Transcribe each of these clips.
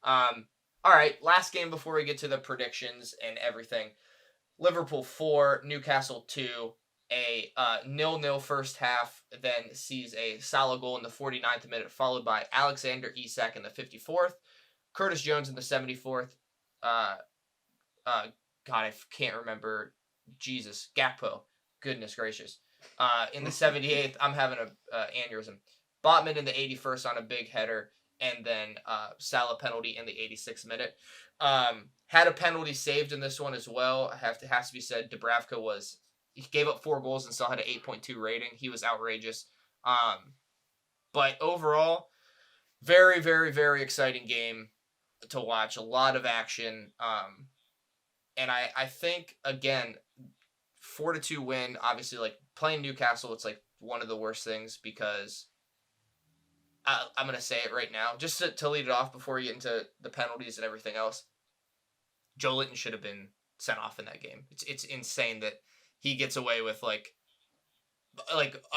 All right, last game before we get to the predictions and everything. Liverpool 4, Newcastle 2. A 0-0 first half, then sees a Salah goal in the 49th minute, followed by Alexander Isak in the 54th, Curtis Jones in the 74th. God, I can't remember. Jesus, Gakpo. Goodness gracious. In the 78th, I'm having a aneurysm. Botman in the 81st on a big header, and then Salah penalty in the 86th minute. Had a penalty saved in this one as well. Has to be said. He gave up 4 goals and still had an 8.2 rating. He was outrageous. But overall, very, very, very exciting game to watch. A lot of action. And I think, again, 4-2 win, obviously, like, playing Newcastle, it's, like, one of the worst things because I'm going to say it right now. Just to lead it off before we get into the penalties and everything else, Joe Linton should have been sent off in that game. It's insane that he gets away with, like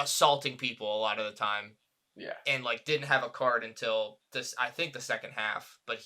assaulting people a lot of the time. Yeah. And, like, didn't have a card until, I think, the second half. But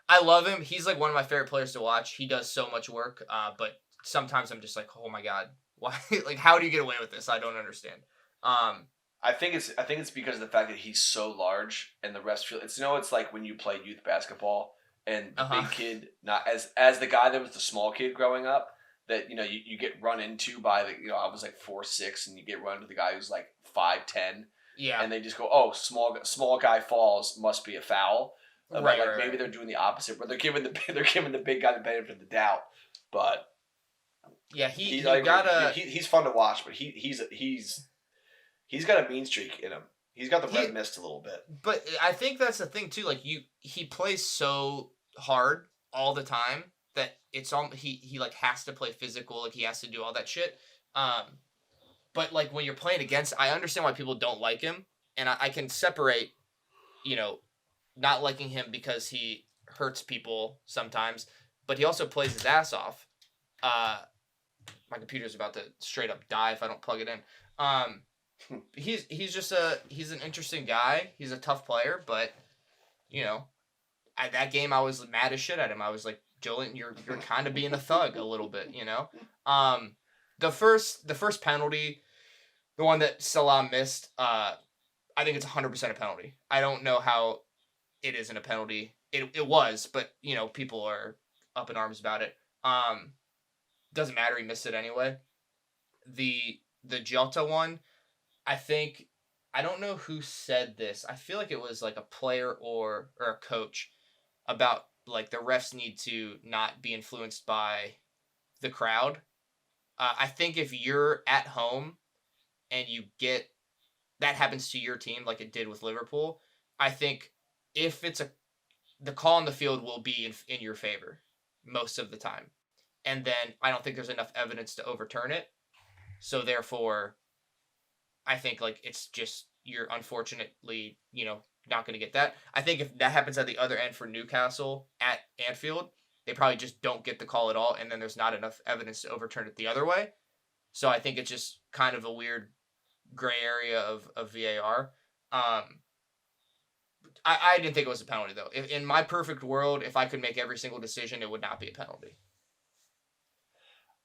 I love him. He's, like, one of my favorite players to watch. He does so much work. But sometimes I'm just like, oh my God, why? Like, how do you get away with this? I don't understand. I think it's because of the fact that he's so large and the rest feel it's like when you play youth basketball and the big kid, not as the guy that was the small kid growing up, that you get run into by I was like 4'6" and you get run into the guy who's like 5'10". Yeah. And they just go, oh, small guy falls, must be a foul. Right. Maybe they're doing the opposite, where they're giving the big guy the benefit of the doubt. But yeah, he's fun to watch, but he's got a mean streak in him. He's got the red mist a little bit. But I think that's the thing too. Like he plays so hard all the time that it's all he like has to play physical. Like he has to do all that shit. But like when you're playing against, I understand why people don't like him, and I can separate, not liking him because he hurts people sometimes, but he also plays his ass off. My computer's about to straight up die if I don't plug it in. He's an interesting guy. He's a tough player, but at that game I was mad as shit at him. I was like, Jolene, you're kind of being a thug a little bit, The first penalty, the one that Salah missed, I think it's 100% a penalty. I don't know how it isn't a penalty. It was, but people are up in arms about it. Doesn't matter. He missed it anyway. The Jota one, I don't know who said this. I feel like it was like a player or a coach about like the refs need to not be influenced by the crowd. I think if you're at home and you get that happens to your team like it did with Liverpool, I think if the call on the field will be in your favor most of the time. And then I don't think there's enough evidence to overturn it. So therefore, I think like it's just you're unfortunately, not going to get that. I think if that happens at the other end for Newcastle at Anfield, they probably just don't get the call at all, and then there's not enough evidence to overturn it the other way. So I think it's just kind of a weird gray area of VAR. I didn't think it was a penalty, though. In my perfect world, if I could make every single decision, it would not be a penalty.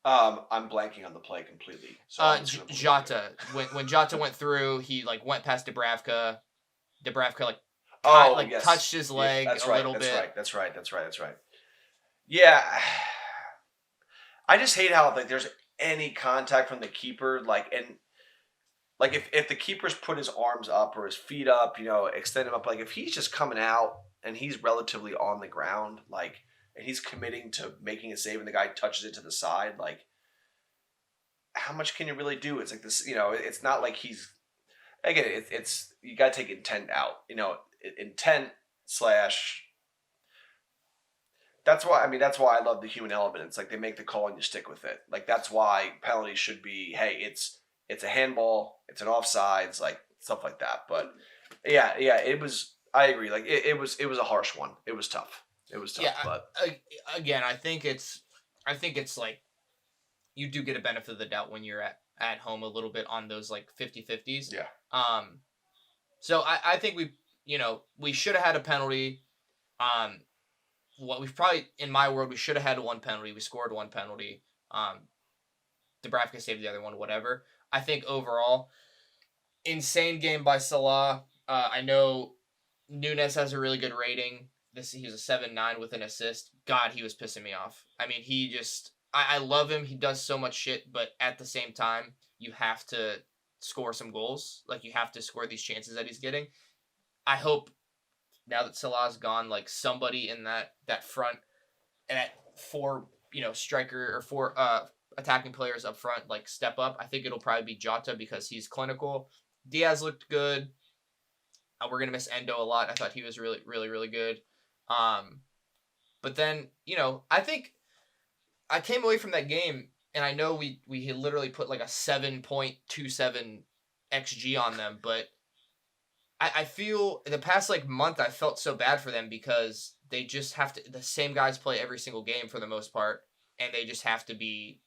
I'm blanking on the play completely. So Jota. When Jota went through, he like went past Dubravka. Dubravka touched his leg little bit. That's right. Yeah. I just hate how like there's any contact from the keeper, if the keeper's put his arms up or his feet up, extend him up, like if he's just coming out and he's relatively on the ground, like, and he's committing to making a save and the guy touches it to the side, like, how much can you really do? It's like this, it's not like he's, again, it's you got to take intent out, intent / that's why I love the human element. It's like they make the call and you stick with it. Like that's why penalties should be, hey, it's a handball, it's an offsides, like stuff like that. But yeah, it was. I agree. Like it was a harsh one. It was tough. Yeah, but again, I think it's like you do get a benefit of the doubt when you're at home a little bit on those like 50-50s. Yeah. So I think we should have had a penalty. What we've probably, in my world, we should have had one penalty. We scored one penalty. Dubravka saved the other one, whatever. I think overall, insane game by Salah. I know Nunes has a really good rating. He was a 7.9 with an assist. God, he was pissing me off. I mean, I love him. He does so much shit, but at the same time, you have to score some goals. Like, you have to score these chances that he's getting. I hope now that Salah's gone, like, somebody in that front and that four, striker or four attacking players up front, like, step up. I think it'll probably be Jota because he's clinical. Diaz looked good. We're going to miss Endo a lot. I thought he was really, really, really good. But then, I think I came away from that game, and I know we had literally put like a 7.27 XG on them, but I feel the past like month I felt so bad for them because they just have to, the same guys play every single game for the most part, and they just have to be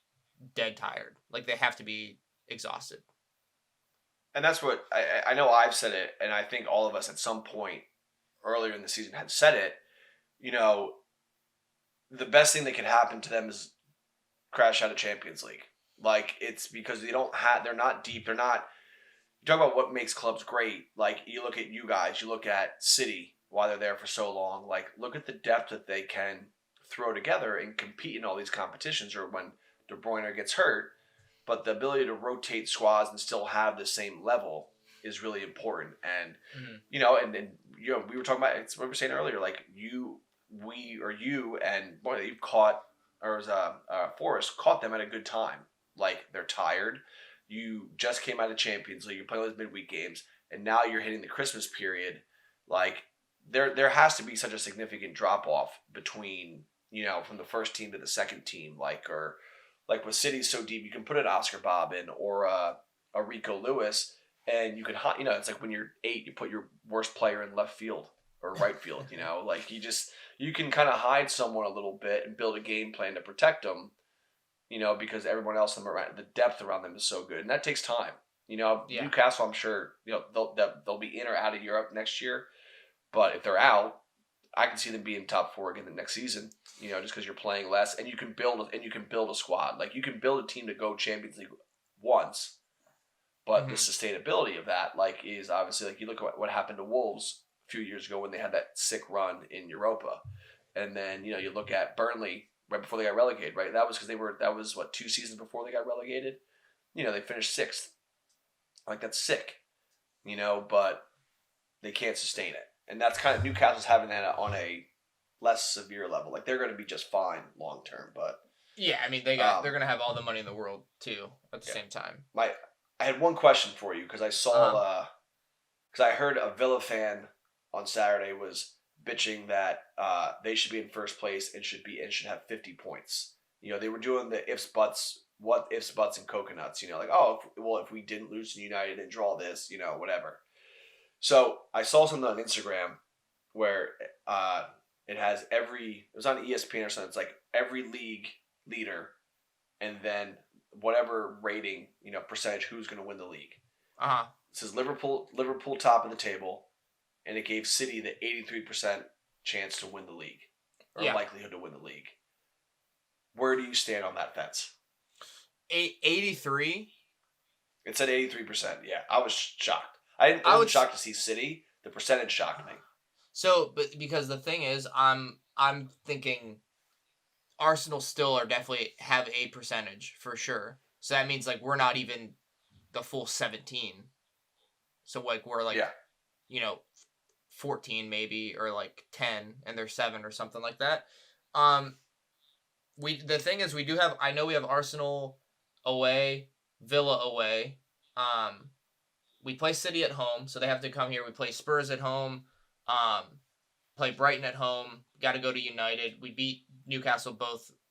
dead tired. Like, they have to be exhausted. And that's what I know. I've said it, and I think all of us at some point earlier in the season had said it. The best thing that could happen to them is crash out of Champions League. Like, it's because they're not deep. They're not. You talk about what makes clubs great. Like, you look at you guys. You look at City, why they're there for so long. Like, look at the depth that they can throw together and compete in all these competitions. Or when De Bruyne gets hurt. But the ability to rotate squads and still have the same level is really important. And, we were talking about, it's what we were saying earlier, like you and boy, you've caught, or was Forrest caught them at a good time. Like, they're tired. You just came out of Champions League. You're playing those midweek games. And now you're hitting the Christmas period. Like, there has to be such a significant drop off between, from the first team to the second team, like with City so deep, you can put an Oscar Bob in or a Rico Lewis, and you can, it's like when you're 8, you put your worst player in left field or right field, like you can kind of hide someone a little bit and build a game plan to protect them, because everyone else, the depth around them is so good, and that takes time. Yeah. Newcastle, I'm sure, they'll be in or out of Europe next year, but if they're out, I can see them being top 4 again the next season. Just because you're playing less, and you can build a squad. Like, you can build a team to go Champions League once, but the sustainability of that, like, is obviously, like, you look at what happened to Wolves a few years ago when they had that sick run in Europa, and then you look at Burnley right before they got relegated. Right, that was because that was 2 seasons before they got relegated. They finished 6th. Like, that's sick. But they can't sustain it. And that's kind of Newcastle's having that on a less severe level. Like, they're going to be just fine long term, but yeah, I mean they're going to have all the money in the world too at the same time. I had one question for you because I saw because I heard a Villa fan on Saturday was bitching that they should be in first place and should have 50 points. They were doing the ifs buts, what ifs buts and coconuts. Like, if we didn't lose to United and draw this, whatever. So I saw something on Instagram where it was on ESPN or something. It's like every league leader and then whatever rating, percentage, who's going to win the league. It says Liverpool top of the table, and it gave City the 83% chance to win the league, or likelihood to win the league. Where do you stand on that fence? 83? It said 83%. Yeah, I was shocked. I wasn't shocked to see City. The percentage shocked me. So, but because the thing is, I'm thinking Arsenal still are definitely have a percentage for sure. So that means like we're not even the full 17. So like we're like 14 maybe, or like 10 and they're 7 or something like that. The thing is, I know we have Arsenal away, Villa away. We play City at home, so they have to come here. We play Spurs at home, play Brighton at home. Got to go to United. We beat Newcastle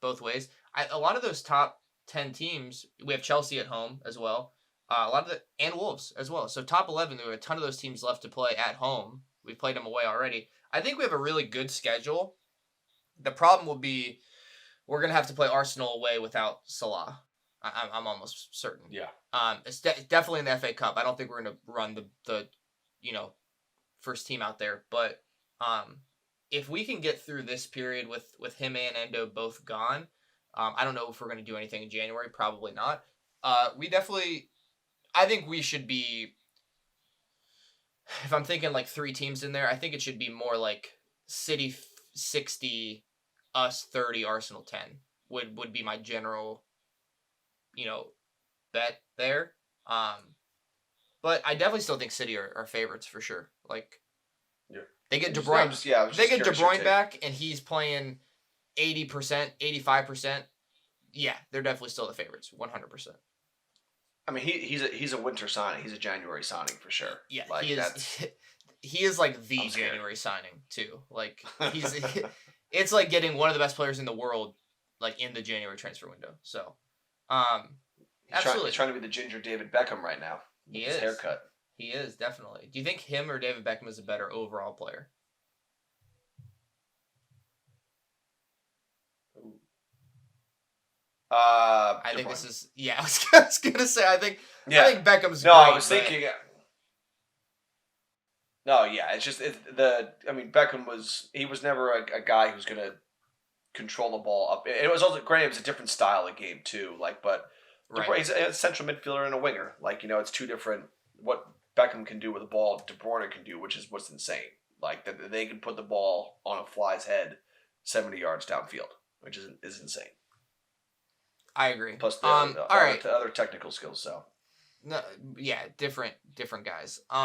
both ways. A lot of those top 10 teams, we have Chelsea at home as well. And Wolves as well. So top 11, there are a ton of those teams left to play at home. We played them away already. I think we have a really good schedule. The problem will be we're gonna have to play Arsenal away without Salah. I'm almost certain. Yeah. It's definitely in the FA Cup. I don't think we're going to run the first team out there. But if we can get through this period with him and Endo both gone, I don't know if we're going to do anything in January. Probably not. I think we should be, if I'm thinking like 3 teams in there, I think it should be more like City 60, us 30, Arsenal 10 would be my general, bet there. But I definitely still think City are favorites for sure. Like, Yeah. they get De I'm Bruyne. just- yeah, I was They just get De curious your Bruyne take. back, and he's playing 80%, 85%. Yeah, they're definitely still the favorites, 100%. I mean, he's a winter signing. He's a January signing for sure. Yeah, like, he is. that's- He is like the I'm scared. January signing too. Like he's, it's like getting one of the best players in the world, like in the January transfer window. So, absolutely, He's trying to be the ginger David Beckham right now. He With his is. haircut. He is definitely. Do you think him or David Beckham is a better overall player? I think this is. Yeah, I was gonna say. I think Beckham's. No, great, I was but- thinking. No, yeah, it's just I mean, Beckham was never a guy who's gonna control the ball up. It was also granted, it was a different style of game too. Like, but Right. he's a central midfielder and a winger. Like, it's two different. What Beckham can do with the ball, De Bruyne can do, which is what's insane. Like that they can put the ball on a fly's head, 70 yards downfield, which is insane. I agree. Plus all right. the other technical skills. So. No, yeah, different guys.